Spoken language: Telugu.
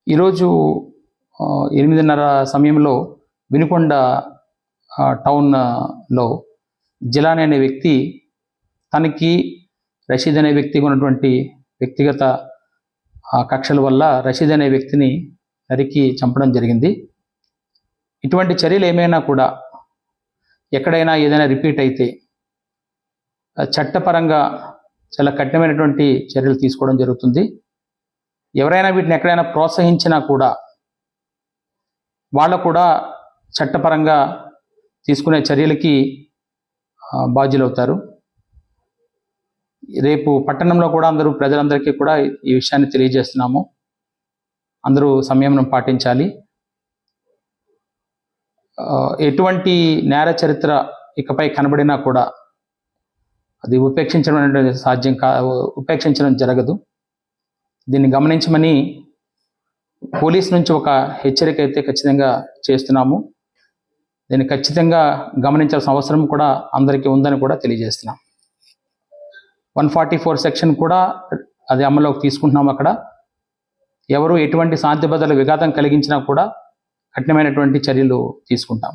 ఈరోజు 8:30 సమయంలో వినుకొండ టౌన్లో జిలానీ అనే వ్యక్తి తనకి రషీద్ అనే వ్యక్తికి ఉన్నటువంటి వ్యక్తిగత కక్షల వల్ల రషీద్ అనే వ్యక్తిని నరికి చంపడం జరిగింది. ఇటువంటి చర్యలు ఏమైనా కూడా ఎక్కడైనా ఏదైనా రిపీట్ అయితే చట్టపరంగా చాలా కఠినమైనటువంటి చర్యలు తీసుకోవడం జరుగుతుంది. ఎవరైనా వీటిని ఎక్కడైనా ప్రోత్సహించినా కూడా వాళ్ళు కూడా చట్టపరంగా తీసుకునే చర్యలకి బాధ్యులవుతారు. రేపు పట్టణంలో కూడా ప్రజలందరికీ కూడా ఈ విషయాన్ని తెలియజేస్తున్నాము. అందరూ సంయమనం పాటించాలి. ఎటువంటి నేర చరిత్ర ఇకపై కనబడినా కూడా అది ఉపేక్షించడం జరగదు. దీన్ని గమనించమని పోలీస్ నుంచి ఒక హెచ్చరిక అయితే ఖచ్చితంగా చేస్తున్నాము. దీన్ని ఖచ్చితంగా గమనించాల్సిన అవసరం కూడా అందరికీ ఉందని కూడా తెలియజేస్తున్నాం. 144 సెక్షన్ కూడా అది అమల్లోకి తీసుకుంటున్నాం. అక్కడ ఎవరు ఎటువంటి శాంతి భద్రతల విఘాతం కలిగించినా కూడా కఠినమైనటువంటి చర్యలు తీసుకుంటాం.